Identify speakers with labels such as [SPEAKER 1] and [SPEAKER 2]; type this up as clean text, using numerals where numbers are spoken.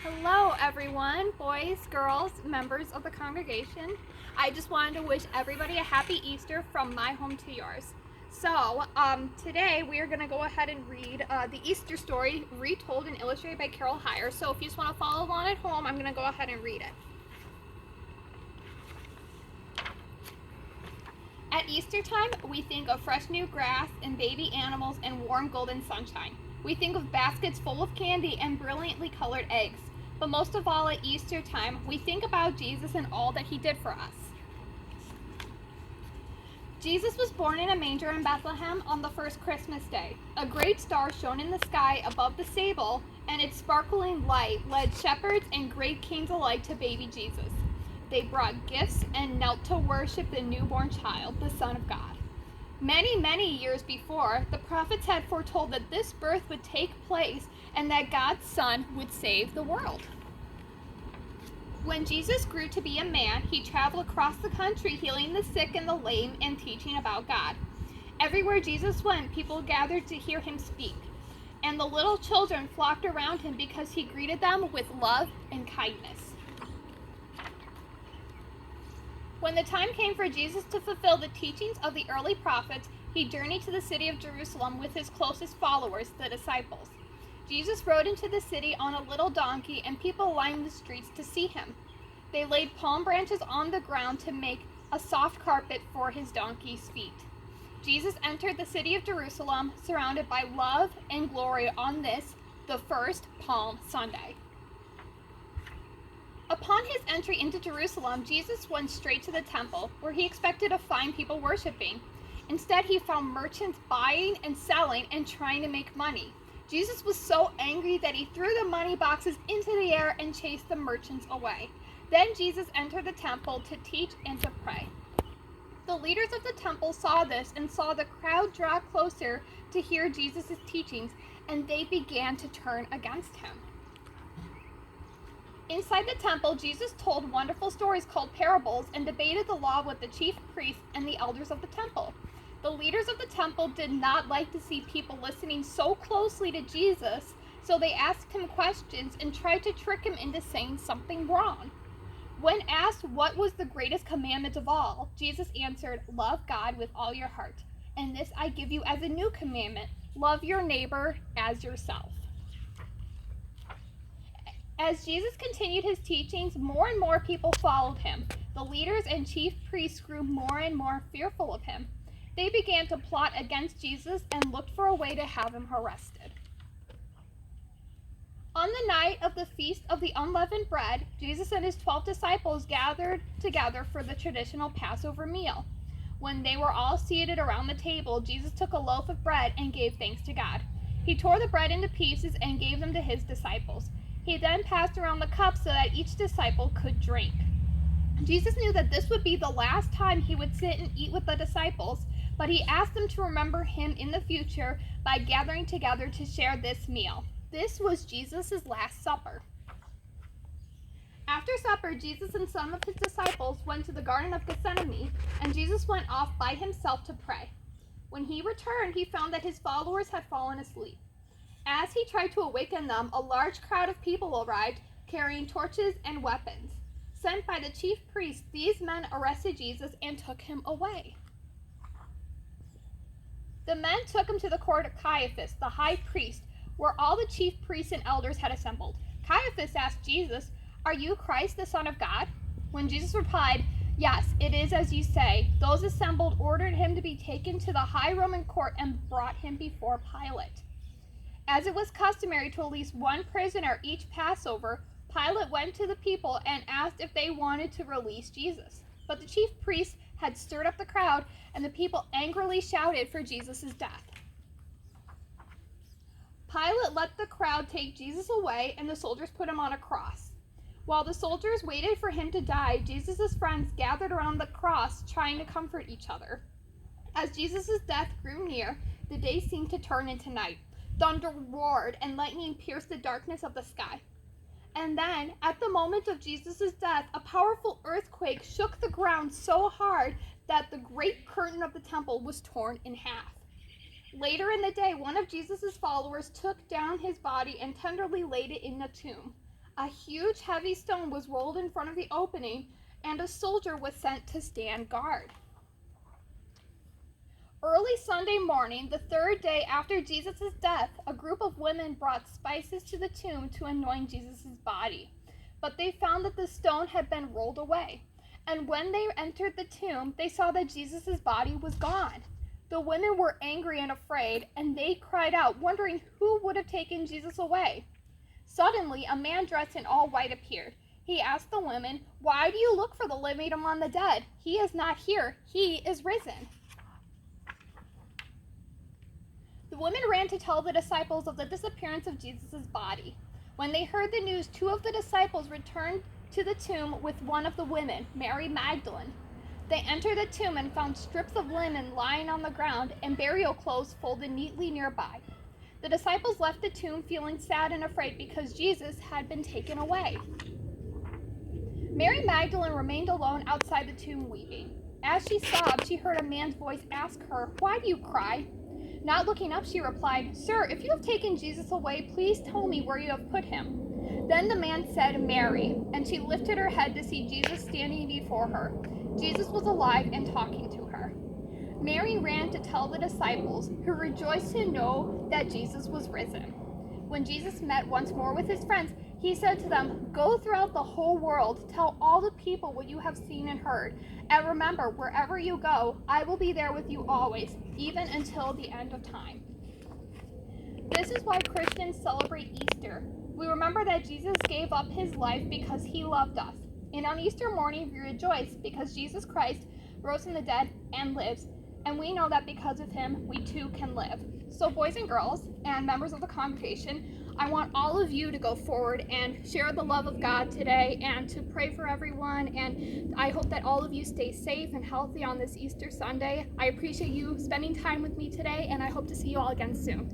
[SPEAKER 1] Hello, everyone, boys, girls, members of the congregation. I just wanted to wish everybody a happy Easter from my home to yours. So, today we are going to go ahead and read the Easter story retold and illustrated by Carol Heyer. So, if you just want to follow along at home, I'm going to go ahead and read it. At Easter time, we think of fresh new grass and baby animals and warm golden sunshine. We think of baskets full of candy and brilliantly colored eggs. But most of all, at Easter time, we think about Jesus and all that he did for us. Jesus was born in a manger in Bethlehem on the first Christmas day. A great star shone in the sky above the stable, and its sparkling light led shepherds and great kings alike to baby Jesus. They brought gifts and knelt to worship the newborn child, the Son of God. Many years before, the prophets had foretold that this birth would take place and that God's Son would save the world. When Jesus grew to be a man, he traveled across the country healing the sick and the lame and teaching about God. Everywhere Jesus went, people gathered to hear him speak, and the little children flocked around him because he greeted them with love and kindness. When the time came for Jesus to fulfill the teachings of the early prophets, he journeyed to the city of Jerusalem with his closest followers, the disciples. Jesus rode into the city on a little donkey, and people lined the streets to see him. They laid palm branches on the ground to make a soft carpet for his donkey's feet. Jesus entered the city of Jerusalem, surrounded by love and glory on this, the first Palm Sunday. Upon his entry into Jerusalem, Jesus went straight to the temple, where he expected to find people worshiping. Instead, he found merchants buying and selling and trying to make money. Jesus was so angry that he threw the money boxes into the air and chased the merchants away. Then Jesus entered the temple to teach and to pray. The leaders of the temple saw this and saw the crowd draw closer to hear Jesus' teachings, and they began to turn against him. Inside the temple, Jesus told wonderful stories called parables and debated the law with the chief priests and the elders of the temple. The leaders of the temple did not like to see people listening so closely to Jesus, so they asked him questions and tried to trick him into saying something wrong. When asked what was the greatest commandment of all, Jesus answered, "Love God with all your heart, and this I give you as a new commandment, love your neighbor as yourself." As Jesus continued his teachings, more and more people followed him. The leaders and chief priests grew more and more fearful of him. They began to plot against Jesus and looked for a way to have him arrested. On the night of the Feast of the Unleavened Bread, Jesus and his 12 disciples gathered together for the traditional Passover meal. When they were all seated around the table, Jesus took a loaf of bread and gave thanks to God. He tore the bread into pieces and gave them to his disciples. He then passed around the cup so that each disciple could drink. Jesus knew that this would be the last time he would sit and eat with the disciples, but he asked them to remember him in the future by gathering together to share this meal. This was Jesus' Last Supper. After supper, Jesus and some of his disciples went to the Garden of Gethsemane, and Jesus went off by himself to pray. When he returned, he found that his followers had fallen asleep. As he tried to awaken them, a large crowd of people arrived, carrying torches and weapons. Sent by the chief priests, these men arrested Jesus and took him away. The men took him to the court of Caiaphas, the high priest, where all the chief priests and elders had assembled. Caiaphas asked Jesus, "Are you Christ, the Son of God?" When Jesus replied, "Yes, it is as you say," those assembled ordered him to be taken to the high Roman court and brought him before Pilate. As it was customary to release one prisoner each Passover, Pilate went to the people and asked if they wanted to release Jesus. But the chief priests had stirred up the crowd, and the people angrily shouted for Jesus' death. Pilate let the crowd take Jesus away, and the soldiers put him on a cross. While the soldiers waited for him to die, Jesus' friends gathered around the cross, trying to comfort each other. As Jesus' death grew near, the day seemed to turn into night. Thunder roared, and lightning pierced the darkness of the sky. And then, at the moment of Jesus' death, a powerful earthquake shook the ground so hard that the great curtain of the temple was torn in half. Later in the day, one of Jesus' followers took down his body and tenderly laid it in a tomb. A huge heavy stone was rolled in front of the opening, and a soldier was sent to stand guard. Early Sunday morning, the third day after Jesus' death, a group of women brought spices to the tomb to anoint Jesus' body. But they found that the stone had been rolled away. And when they entered the tomb, they saw that Jesus' body was gone. The women were angry and afraid, and they cried out, wondering who would have taken Jesus away. Suddenly, a man dressed in all white appeared. He asked the women, "Why do you look for the living among the dead? He is not here. He is risen." The women ran to tell the disciples of the disappearance of Jesus' body. When they heard the news, 2 of the disciples returned to the tomb with one of the women, Mary Magdalene. They entered the tomb and found strips of linen lying on the ground and burial clothes folded neatly nearby. The disciples left the tomb feeling sad and afraid because Jesus had been taken away. Mary Magdalene remained alone outside the tomb weeping. As she sobbed, she heard a man's voice ask her, "Why do you cry?" Not looking up, she replied, "Sir, if you have taken Jesus away, please tell me where you have put him." Then the man said, "Mary," and she lifted her head to see Jesus standing before her. Jesus was alive and talking to her. Mary ran to tell the disciples, who rejoiced to know that Jesus was risen. When Jesus met once more with his friends, he said to them, "Go throughout the whole world, tell all the people what you have seen and heard. And remember, wherever you go, I will be there with you always, even until the end of time." This is why Christians celebrate Easter. We remember that Jesus gave up his life because he loved us. And on Easter morning, we rejoice because Jesus Christ rose from the dead and lives. And we know that because of him, we too can live. So boys and girls and members of the congregation, I want all of you to go forward and share the love of God today and to pray for everyone. And I hope that all of you stay safe and healthy on this Easter Sunday. I appreciate you spending time with me today, and I hope to see you all again soon.